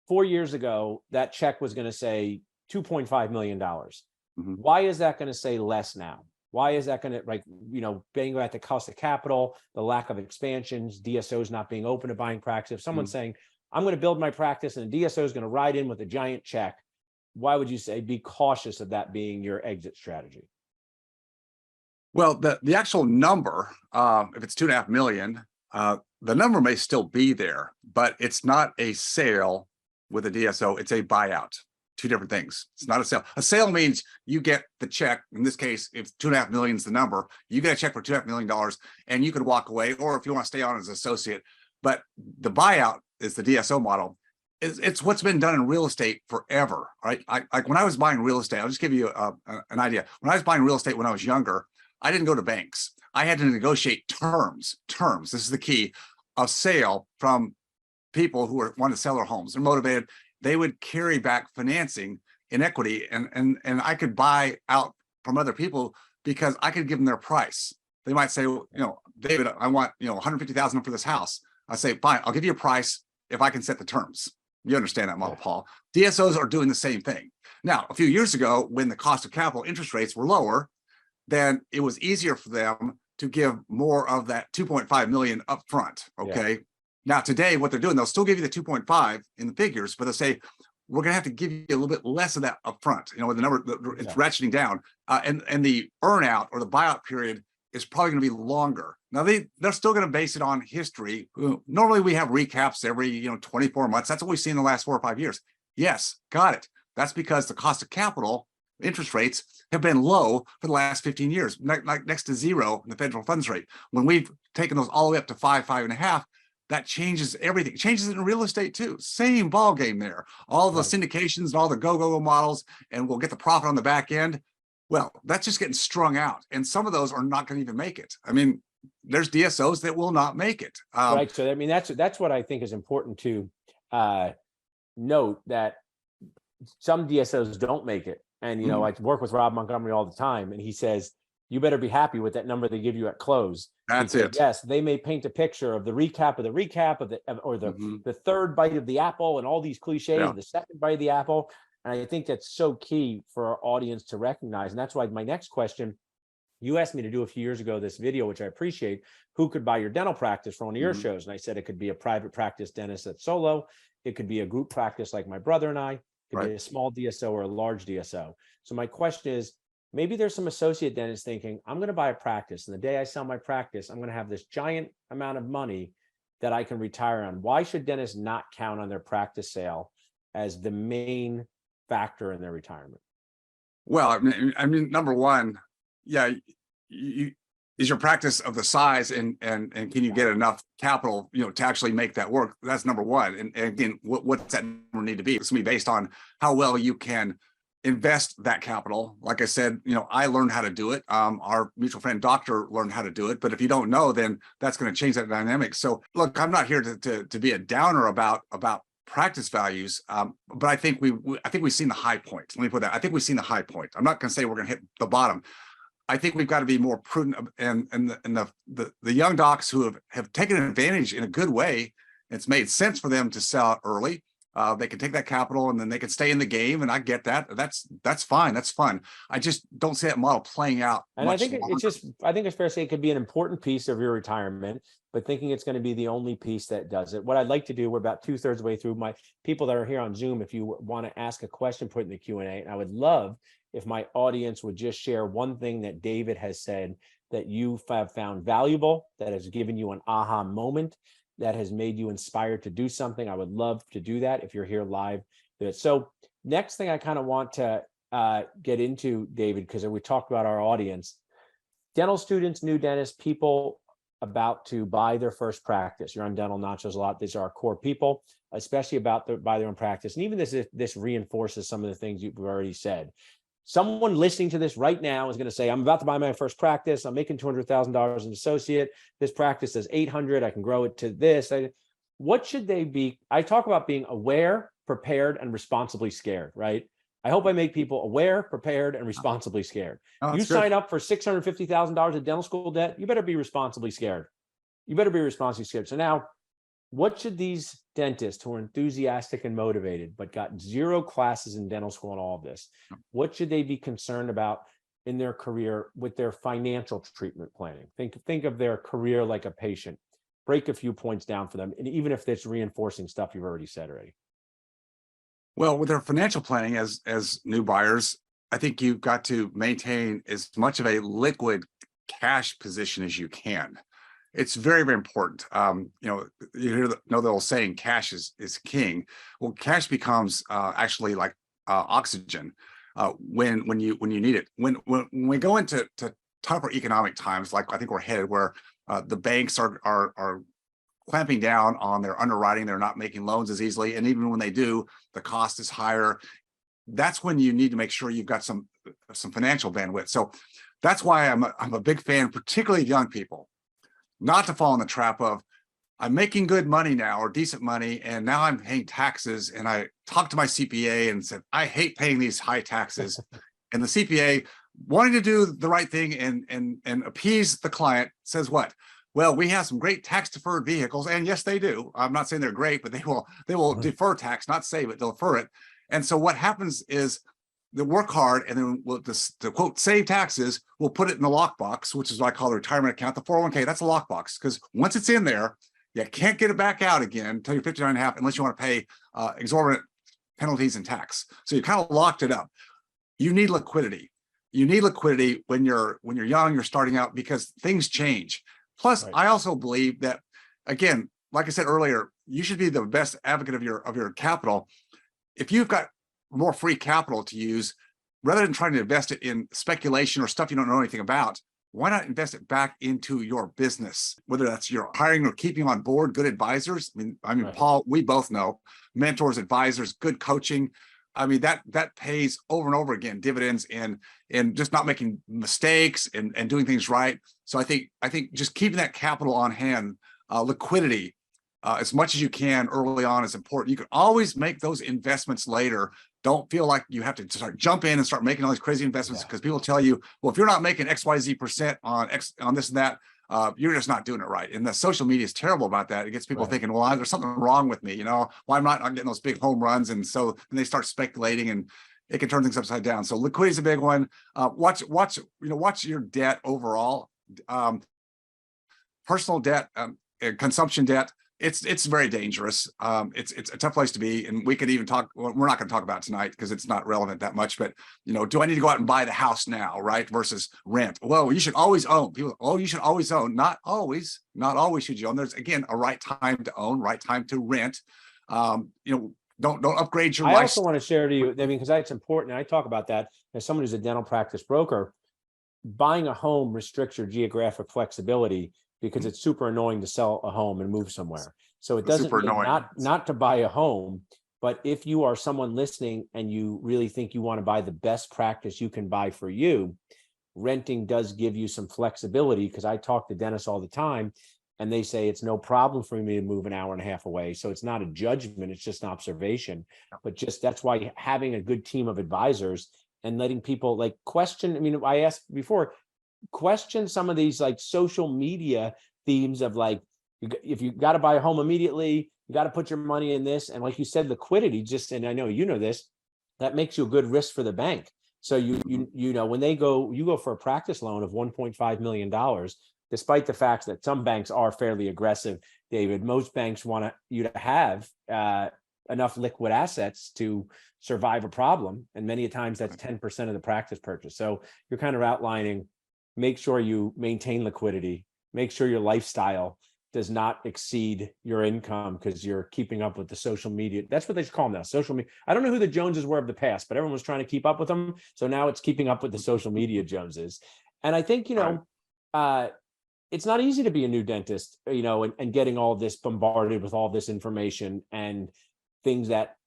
4 years ago, that check was going to say $2.5 million. Mhm. Why is that going to say less now? Why is that going to, like, being at the cost of capital, the lack of expansions, DSOs not being open to buying practice? If someone's saying, I'm going to build my practice and a DSO is going to ride in with a giant check, why would you say be cautious of that being your exit strategy? Well, the actual number, if it's 2.5 million, the number may still be there, but it's not a sale with a DSO. It's a buyout. Two different things. It's not a sale. A sale means you get the check. In this case, if 2.5 million is the number, you get a check for $2.5 million and you could walk away, or if you want to stay on as an associate. But the buyout is the DSO model. It's what's been done in real estate forever, right? Like when I was buying real estate, I'll just give you an idea. When I was buying real estate when I was younger, I didn't go to banks. I had to negotiate terms. This is the key of sale from people who want to sell their homes. They're motivated. They would carry back financing in equity, and I could buy out from other people because I could give them their price. They might say, David, I want, $150,000 for this house. I say, fine, I'll give you a price if I can set the terms. You understand that model, Paul. DSOs are doing the same thing. Now, a few years ago, when the cost of capital interest rates were lower, then it was easier for them to give more of that 2.5 million up front. Okay. Yeah. Now today, what they're doing, they'll still give you the 2.5 in the figures, but they'll say, we're going to have to give you a little bit less of that up front. The number, it's ratcheting down. And the earnout or the buyout period is probably going to be longer. Now they're still going to base it on history. Normally we have recaps every 24 months. That's what we've seen in the last 4 or 5 years. Yes, got it. That's because the cost of capital, interest rates, have been low for the last 15 years, like next to zero in the federal funds rate. When we've taken those all the way up to 5.5, that changes everything. It changes it in real estate too. Same ball game there. All the syndications and all the go models, and we'll get the profit on the back end. Well, that's just getting strung out, and some of those are not going to even make it. I mean, there's DSOs that will not make it. Right. So I mean, that's what I think is important to note, that some DSOs don't make it. And I work with Rob Montgomery all the time, and he says, you better be happy with that number they give you at close. That's it. Yes, they may paint a picture of the recap of the recap of the third bite of the apple and all these cliches, the second bite of the apple. And I think that's so key for our audience to recognize. And that's why my next question, you asked me to do a few years ago this video, which I appreciate, who could buy your dental practice for one of your shows? And I said it could be a private practice dentist that's solo. It could be a group practice like my brother and I. It could be a small DSO or a large DSO. So my question is, maybe there's some associate dentists thinking, I'm going to buy a practice, and the day I sell my practice, I'm going to have this giant amount of money that I can retire on. Why should dentists not count on their practice sale as the main factor in their retirement? Well, I mean, number one, is your practice of the size, and can you get enough capital, to actually make that work? That's number one. And again, what's that number need to be? It's going to be based on how well you can invest that capital. Like I said, I learned how to do it. Our mutual friend doctor learned how to do it. But if you don't know, then that's going to change that dynamic. So look, I'm not here to be a downer about practice values, but I think we've seen the high point. Let me put that. I think we've seen the high point. I'm not going to say we're going to hit the bottom. I think we've got to be more prudent, and the young docs who have taken advantage in a good way. It's made sense for them to sell early. They can take that capital and then they can stay in the game, and I get that. That's fine. That's fun. I just don't see that model playing out. And I think it's fair to say it could be an important piece of your retirement, but thinking it's going to be the only piece that does it. What I'd like to do, we're about 2/3 of the way through. My people that are here on Zoom, if you want to ask a question, put it in the Q&A. And I would love if my audience would just share one thing that David has said that you have found valuable, that has given you an aha moment, that has made you inspired to do something. I would love to do that if you're here live. So next thing I kind of want to get into, David, because we talked about our audience, dental students, new dentists, people about to buy their first practice. You're on Dental Nachos a lot. These are our core people, especially about to buy their own practice. And even this reinforces some of the things you've already said. Someone listening to this right now is going to say, I'm about to buy my first practice. I'm making $200,000 as an associate. This practice is 800. I can grow it to this. What should they be? I talk about being aware, prepared, and responsibly scared, right? I hope I make people aware, prepared, and responsibly scared. You sign up for $650,000 of dental school debt, you better be responsibly scared. You better be responsive, Skip. So now, what should these dentists who are enthusiastic and motivated, but got 0 classes in dental school and all of this, what should they be concerned about in their career with their financial treatment planning? Think of their career like a patient. Break a few points down for them, and even if it's reinforcing stuff you've already said already. Well, with their financial planning as new buyers, I think you've got to maintain as much of a liquid cash position as you can. It's very, very important. You know the old saying, cash is king. Well, cash becomes actually like oxygen when you need it. When we go into tougher economic times, like I think we're headed, where the banks are clamping down on their underwriting, they're not making loans as easily, and even when they do, the cost is higher. That's when you need to make sure you've got some financial bandwidth. So that's why I'm a big fan, particularly of young people, not to fall in the trap of, I'm making good money now, or decent money, and now I'm paying taxes. And I talked to my CPA and said, I hate paying these high taxes. And the CPA, wanting to do the right thing and appease the client, says what? Well, we have some great tax deferred vehicles, and yes, they do. I'm not saying they're great, but they will defer tax, not save it, they'll defer it. And so what happens is they work hard, and then we'll just, to quote, save taxes, we'll put it in the lockbox, which is what I call the retirement account, the 401k. That's a lockbox, because once it's in there, you can't get it back out again until you're 59 and a half, unless you want to pay exorbitant penalties and tax. So you kind of locked it up. You need liquidity. You need liquidity when you're young, you're starting out, because things change. Plus, right. I also believe that, again, like I said earlier, you should be the best advocate of your capital. If you've got more free capital to use, rather than trying to invest it in speculation or stuff you don't know anything about, why not invest it back into your business? Whether that's you're hiring or keeping on board good advisors. I mean, right. Paul, we both know mentors, advisors, good coaching. I mean, that pays over and over again, dividends in just not making mistakes and doing things right. So I think just keeping that capital on hand, liquidity, as much as you can early on is important. You can always make those investments later. Don't feel like you have to jump in and start making all these crazy investments, because people tell you, well, if you're not making XYZ% on this and that, you're just not doing it right. And the social media is terrible about that. It gets people thinking, well, there's something wrong with me, why I'm not getting those big home runs. And so then they start speculating, and it can turn things upside down. So liquidity is a big one. Watch your debt overall. Personal debt, consumption debt. It's very dangerous. It's a tough place to be, and we could even talk. Well, we're not going to talk about it tonight because it's not relevant that much. But do I need to go out and buy the house now, right? Versus rent. Well, you should always own. People, you should always own. Not always should you own. There's again a right time to own, right time to rent. Don't upgrade your life. I also want to share to you, because it's important. And I talk about that as someone who's a dental practice broker. Buying a home restricts your geographic flexibility, because it's super annoying to sell a home and move somewhere. So it doesn't mean not to buy a home, but if you are someone listening and you really think you want to buy the best practice you can buy for you, renting does give you some flexibility. Because I talk to dentists all the time, and they say it's no problem for me to move an hour and a half away. So it's not a judgment, it's just an observation. But just that's why having a good team of advisors and letting people question. I asked before, question some of these social media themes of if you got to buy a home immediately, you got to put your money in this, and like you said, liquidity, and I know this, that makes you a good risk for the bank. So you when you go for a practice loan of $1.5 million, despite the fact that some banks are fairly aggressive, David, most banks want you to have enough liquid assets to survive a problem, and many times that's 10% of the practice purchase. So you're kind of outlining, make sure you maintain liquidity, make sure your lifestyle does not exceed your income, because you're keeping up with the social media. That's what they call them now, social media. I don't know who the Joneses were of the past, but everyone was trying to keep up with them. So now it's keeping up with the social media Joneses. And I think, it's not easy to be a new dentist, and getting all this bombarded with all this information and things that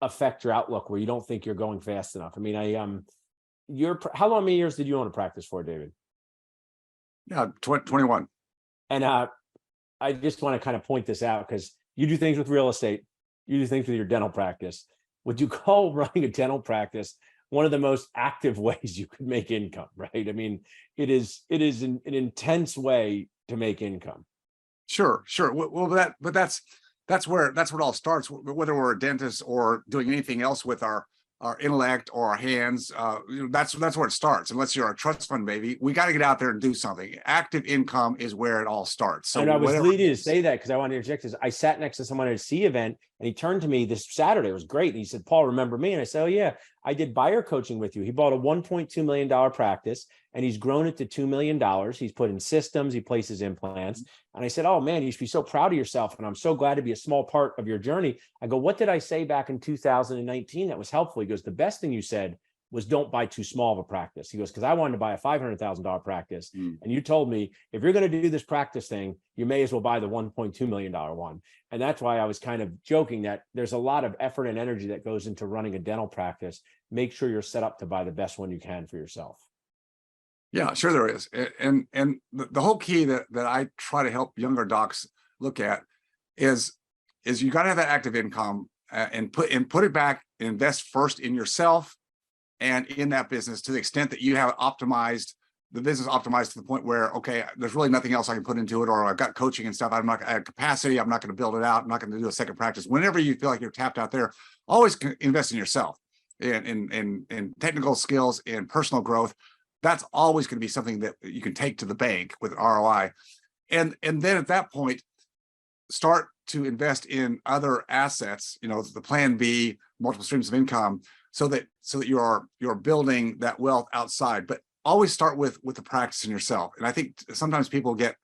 affect your outlook, where you don't think you're going fast enough. How long, many years did you own a practice for, David? Yeah, 21. And I just want to kind of point this out, because you do things with real estate, you do things with your dental practice. Would you call running a dental practice one of the most active ways you could make income, right? It is an intense way to make income. Sure. Well, that's where it all starts. Whether we're a dentist or doing anything else with our intellect or our hands, that's where it starts. Unless you're a trust fund baby, we got to get out there and do something. Active income is where it all starts. So and I was leading to say that because I wanted to interject. Is I sat next to someone at a C event, and he turned to me this Saturday. It was great. And he said, "Paul, remember me?" And I said, "Oh yeah, I did buyer coaching with you." He bought a $1.2 million practice, and he's grown it to $2 million. He's put in systems. He places implants. And I said, "Oh man, you should be so proud of yourself. And I'm so glad to be a small part of your journey." I go, "What did I say back in 2019 that was helpful?" He goes, "The best thing you said was don't buy too small of a practice." He goes, "Because I wanted to buy a $500,000 practice. And you told me, if you're going to do this practice thing, you may as well buy the $1.2 million one." And that's why I was kind of joking that there's a lot of effort and energy that goes into running a dental practice. Make sure you're set up to buy the best one you can for yourself. Yeah, sure there is. And the whole key that I try to help younger docs look at is you got to have that active income and put it back and invest first in yourself and in that business to the extent that you have optimized the business optimized to the point where, okay, there's really nothing else I can put into it, or I've got coaching and stuff. I'm not at capacity. I'm not going to build it out. I'm not going to do a second practice. Whenever you feel like you're tapped out there, always invest in yourself in technical skills and personal growth. That's always going to be something that you can take to the bank with ROI. And then at that point, start to invest in other assets, the plan B, multiple streams of income, so that you're building that wealth outside. But always start with the practice in yourself. And I think sometimes people get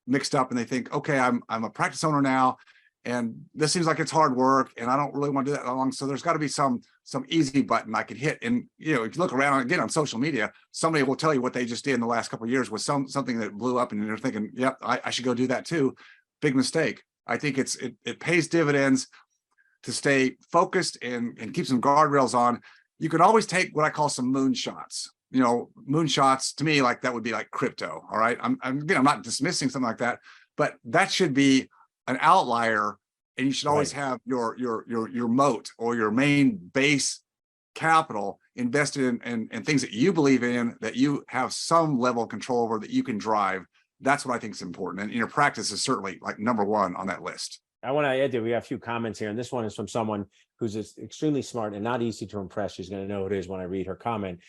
mixed up and they think, okay, I'm a practice owner now, and this seems like it's hard work, and I don't really want to do that long. So there's got to be some easy button I can hit. And if you look around again on social media, somebody will tell you what they just did in the last couple of years was something that blew up, and you're thinking, yep, I should go do that too. Big mistake. I think it pays dividends to stay focused and keep some guardrails on. You can always take what I call some moonshots. Moonshots to me, like that would be like crypto. All right. I'm not dismissing something like that, but that should be an outlier, and you should always have your moat or your main base capital invested in things that you believe in, that you have some level of control over, that you can drive. That's what I think is important. And your practice is certainly like number one on that list. I want to add that we have a few comments here, and this one is from someone who's extremely smart and not easy to impress. She's going to know who it is when I read her comment.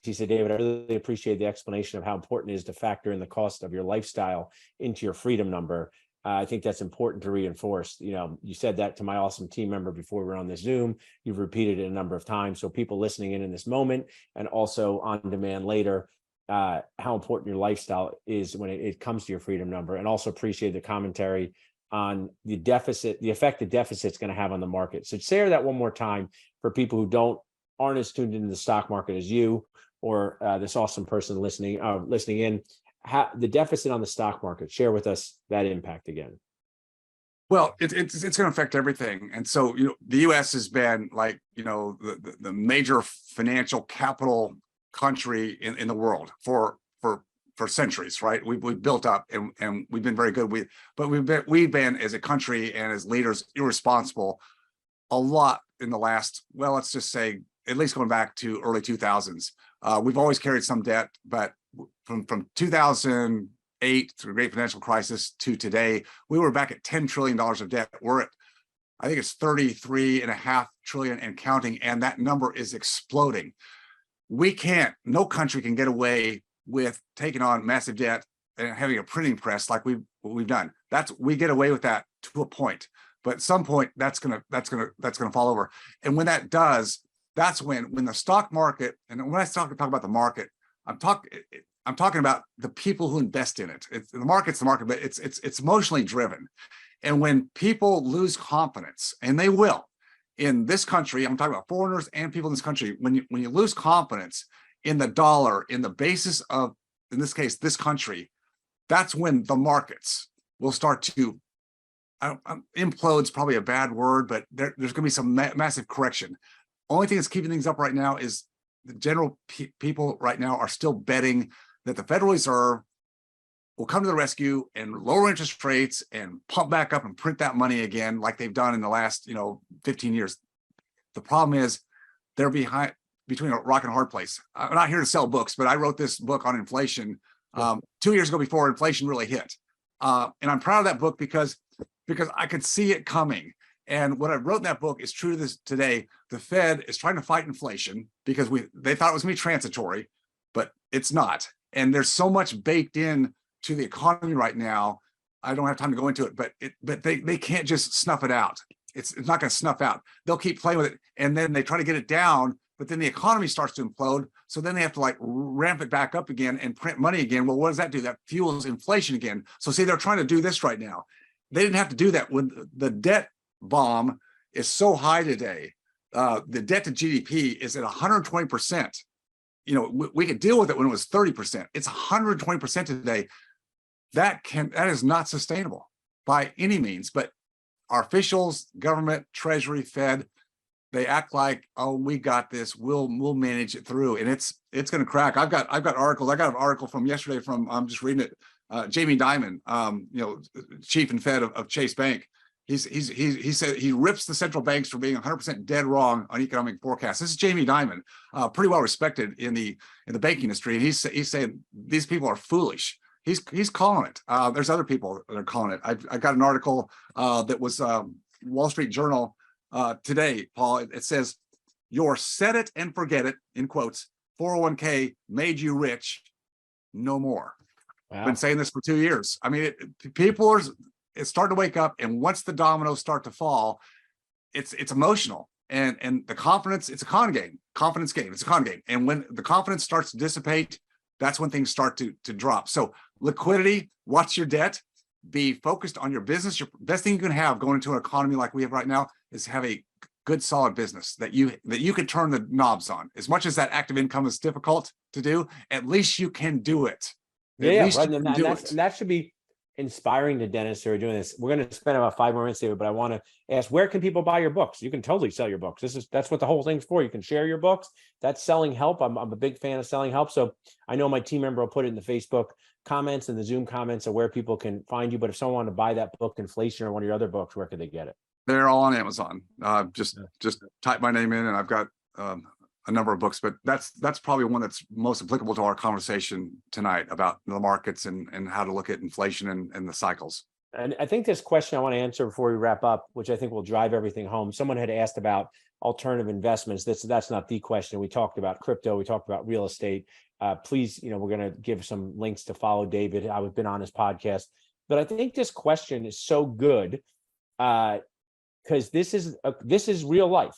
She said, "David, I really appreciate the explanation of how important it is to factor in the cost of your lifestyle into your freedom number. I think that's important to reinforce. You said that to my awesome team member before we were on this Zoom. You've repeated it a number of times. So people listening in this moment and also on demand later, how important your lifestyle is when it comes to your freedom number." And also appreciate the commentary on the effect the deficit's going to have on the market. So share that one more time for people who aren't as tuned into the stock market as you or this awesome person listening in. The deficit on the stock market. Share with us that impact again. Well, it's going to affect everything. And so, the U.S. has been like, the major financial capital country in the world for centuries, right? We've built up and we've been very good. But we've been as a country and as leaders irresponsible a lot in the last, well, let's just say at least going back to early 2000s. We've always carried some debt, but from 2008 through the great financial crisis to today, we were back at $10 trillion of debt. We're at, I think it's 33.5 trillion and counting, and that number is exploding. No country can get away with taking on massive debt and having a printing press like we've done. We get away with that to a point, but at some point that's gonna fall over. And when that does, that's when the stock market, and when I talk about the market, I'm talking about the people who invest in it. The market's the market, but it's emotionally driven. And when people lose confidence, and they will in this country, I'm talking about foreigners and people in this country, when you lose confidence in the dollar, in the basis of, in this case, this country, that's when the markets will start to implode's probably a bad word, but there's going to be some massive correction. Only thing that's keeping things up right now is the general people right now are still betting that the Federal Reserve will come to the rescue and lower interest rates and pump back up and print that money again like they've done in the last 15 years. The problem is they're between a rock and a hard place. I'm not here to sell books, but I wrote this book on inflation 2 years ago before inflation really hit. And I'm proud of that book because I could see it coming. And what I wrote in that book is true to this today. The Fed is trying to fight inflation because they thought it was going to be transitory, but it's not. And there's so much baked in to the economy right now. I don't have time to go into it, but they can't just snuff it out. It's not going to snuff out. They'll keep playing with it, and then they try to get it down, but then the economy starts to implode. So then they have to like ramp it back up again and print money again. Well, what does that do? That fuels inflation again. So see, they're trying to do this right now. They didn't have to do that when the debt bomb is so high today. The debt to GDP is at 120%. You know, we could deal with it when it was 30%. It's 120% today. That is not sustainable by any means. But our officials, government, Treasury, Fed, they act like, oh, we got this. We'll manage it through, and it's going to crack. I've got articles. I got an article from yesterday from I'm just reading it. Jamie Dimon, chief and Fed of Chase Bank. He said he rips the central banks for being 100% dead wrong on economic forecasts. This is Jamie Dimon, pretty well respected in the banking industry, and he's saying these people are foolish. He's calling it. There's other people that are calling it. I got an article that was Wall Street Journal today, Paul. It says, "Your set it and forget it," in quotes, 401k made you rich, no more. Wow. I've been saying this for 2 years. I mean, people are starting to wake up, and once the dominoes start to fall, it's emotional, and the confidence. It's a con game, confidence game. It's a con game, and when the confidence starts to dissipate, that's when things start to drop. So liquidity, watch your debt, be focused on your business. Your best thing you can have going into an economy like we have right now is have a good, solid business that you can turn the knobs on. As much as that active income is difficult to do, at least you can do it. Right. And that should be inspiring to dentists who are doing this. We're going to spend about 5 more minutes here, but I want to ask, where can people buy your books? You can totally sell your books. That's what the whole thing's for. You can share your books. That's selling help. I'm a big fan of selling help. So I know my team member will put it in the Facebook comments and the Zoom comments of where people can find you. But if someone wanted to buy that book, Inflation, or one of your other books, where could they get it? They're all on Amazon. Just type my name in, and I've got a number of books, but that's probably one that's most applicable to our conversation tonight about the markets and how to look at inflation and the cycles. And I think this question I want to answer before we wrap up, which I think will drive everything home. Someone had asked about alternative investments. That's not the question. We talked about crypto. We talked about real estate. Please, we're going to give some links to follow David. I've been on his podcast, but I think this question is so good because this is real life.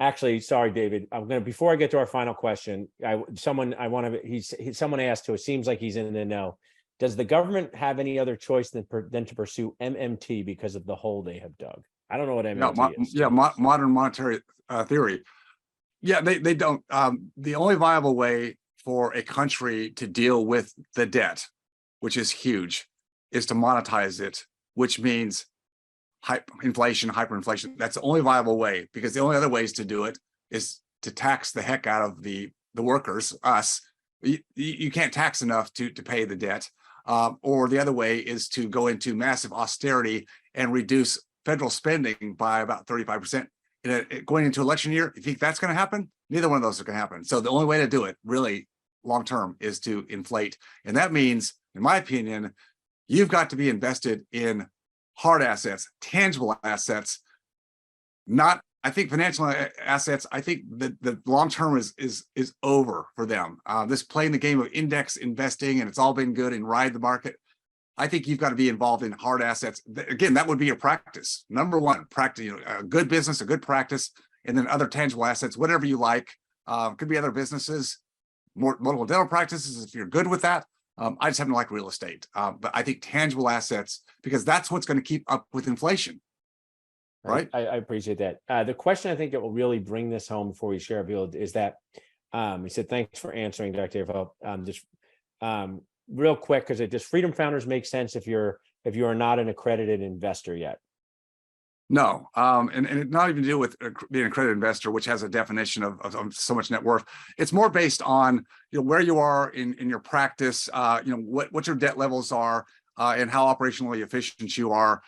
Actually, sorry, David. Before I get to our final question, someone asked who it seems like he's in the know. Does the government have any other choice than to pursue MMT because of the hole they have dug? I don't know what MMT is. Modern monetary theory. Yeah, they don't. The only viable way for a country to deal with the debt, which is huge, is to monetize it, which means hyperinflation. That's the only viable way, because the only other ways to do it is to tax the heck out of the workers, us. You can't tax enough to pay the debt. Or the other way is to go into massive austerity and reduce federal spending by about 35%. Going into election year, you think that's going to happen? Neither one of those are going to happen. So the only way to do it, really, long term, is to inflate. And that means, in my opinion, you've got to be invested in hard assets, tangible assets, I think financial assets. I think the long term is over for them. This playing the game of index investing, and it's all been good and ride the market. I think you've got to be involved in hard assets. Again, that would be your practice. Number one, practice, a good business, a good practice, and then other tangible assets, whatever you like. Could be other businesses, multiple dental practices if you're good with that. I just happen to like real estate. But I think tangible assets, because that's what's going to keep up with inflation. Right. I appreciate that. The question I think that will really bring this home before we share a view is that he said, thanks for answering, Dr. Phelps. Just real quick, because does Freedom Founders make sense if you are not an accredited investor yet? No, and it not even to do with being an accredited investor, which has a definition of so much net worth. It's more based on where you are in your practice, what your debt levels are, and how operationally efficient you are.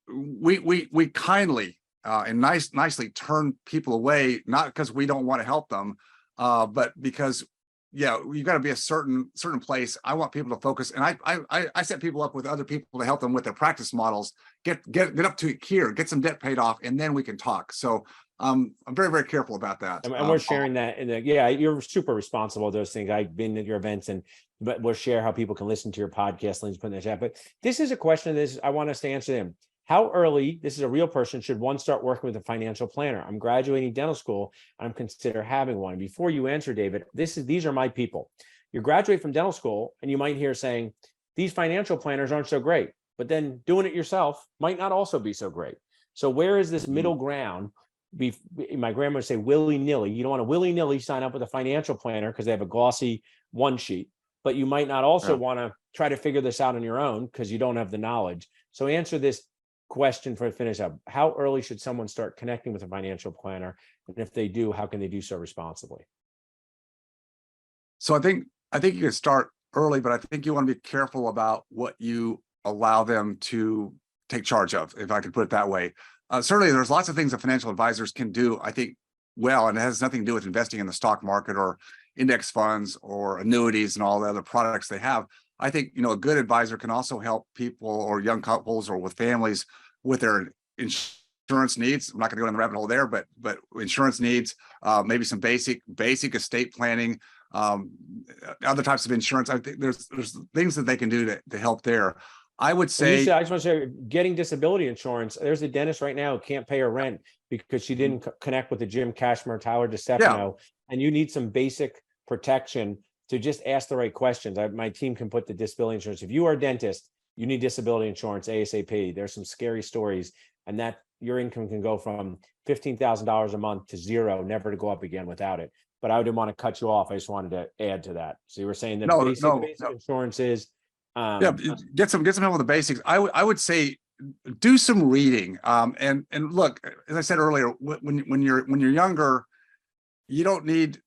We kindly and nicely turn people away, not because we don't want to help them, but because yeah, you got to be a certain place. I want people to focus, and I set people up with other people to help them with their practice models. Get up to here, get some debt paid off, and then we can talk. So I'm very, very careful about that. And we're sharing that in the, yeah, you're super responsible with those things. I've been at your events, but we'll share how people can listen to your podcast. Lindsay put in the chat. But this is a question I want us to answer them. How early, this is a real person, should one start working with a financial planner? I'm graduating dental school. I'm consider having one. Before you answer, David, these are my people. You graduate from dental school and you might hear saying, these financial planners aren't so great, but then doing it yourself might not also be so great. So where is this middle ground? My grandma would say willy-nilly. You don't want to willy-nilly sign up with a financial planner because they have a glossy one sheet, but you might not also want to try to figure this out on your own because you don't have the knowledge. So answer this question for finish up. How early should someone start connecting with a financial planner? And if they do, how can they do so responsibly? So I think you can start early, but I think you want to be careful about what you allow them to take charge of, if I could put it that way. Certainly, there's lots of things that financial advisors can do, I think, well, and it has nothing to do with investing in the stock market or index funds or annuities and all the other products they have. I think, a good advisor can also help people or young couples or with families with their insurance needs. I'm not going to go down the rabbit hole there, but insurance needs, maybe some basic estate planning, other types of insurance. I think there's things that they can do to help there. I would say, I just want to say, getting disability insurance. There's a dentist right now who can't pay her rent because she didn't connect with the Jim Cashmere, Tyler DeStefano, and you need some basic protection to just ask the right questions. My team can put the disability insurance. If you are a dentist, you need disability insurance ASAP. There's some scary stories, and that your income can go from $15,000 a month to zero, never to go up again without it. But I didn't want to cut you off. I just wanted to add to that. So you were saying that basic insurance is. Get some help with the basics. I would say do some reading. And look, as I said earlier, when you're younger, you don't need,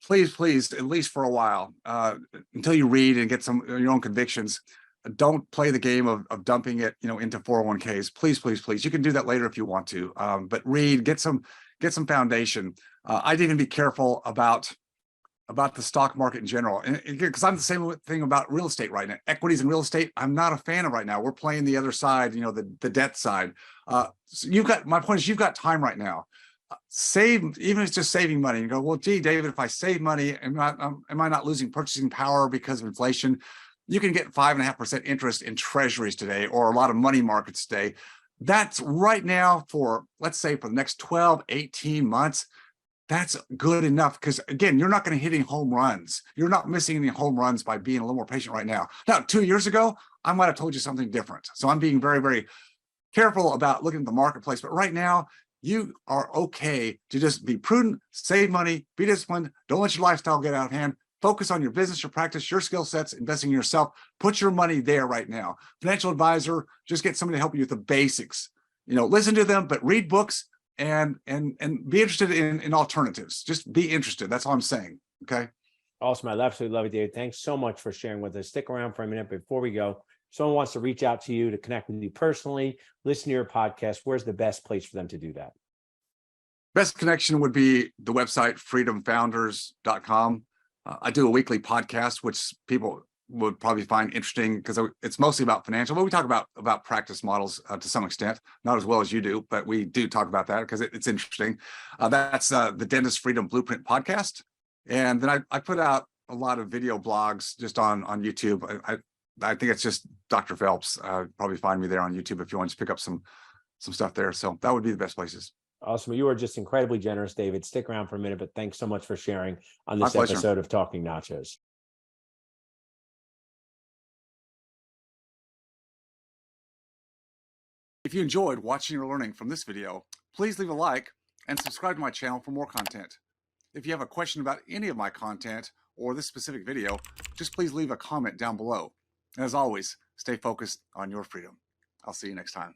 please, at least for a while, until you read and get some of your own convictions. Don't play the game of dumping it, into 401ks. Please. You can do that later if you want to. But read, get some foundation. I'd even be careful about the stock market in general. And because I'm the same thing about real estate right now. Equities and real estate, I'm not a fan of right now. We're playing the other side, the debt side. So my point is, you've got time right now. Save, even if it's just saving money. You go, well, gee, David, if I save money, am I not losing purchasing power because of inflation? You can get 5.5% interest in treasuries today, or a lot of money markets today. That's right now for, let's say, for the next 12, 18 months. That's good enough, because again, you're not going to hit any home runs. You're not missing any home runs by being a little more patient right now. Now, 2 years ago, I might have told you something different. So I'm being very, very careful about looking at the marketplace. But right now, you are okay to just be prudent, save money, be disciplined. Don't let your lifestyle get out of hand. Focus on your business, your practice, your skill sets, investing in yourself. Put your money there right now. Financial advisor, just get somebody to help you with the basics. Listen to them, but read books and be interested in alternatives. Just be interested. That's all I'm saying. Okay. Awesome. I absolutely love it, David. Thanks so much for sharing with us. Stick around for a minute before we go. If someone wants to reach out to you to connect with you personally, listen to your podcast, where's the best place for them to do that? Best connection would be the website, freedomfounders.com. I do a weekly podcast, which people would probably find interesting because it's mostly about financial, but we talk about practice models to some extent, not as well as you do, but we do talk about that because it's interesting. That's the Dentist Freedom Blueprint podcast. And then I put out a lot of video blogs just on YouTube. I think it's just Dr. Phelps. Probably find me there on YouTube if you want to just pick up some stuff there. So that would be the best places. Awesome. You are just incredibly generous, David. Stick around for a minute, but thanks so much for sharing on this My pleasure. episode of Talking Nachos. If you enjoyed watching or learning from this video, please leave a like and subscribe to my channel for more content. If you have a question about any of my content or this specific video, just please leave a comment down below. And as always, stay focused on your freedom. I'll see you next time.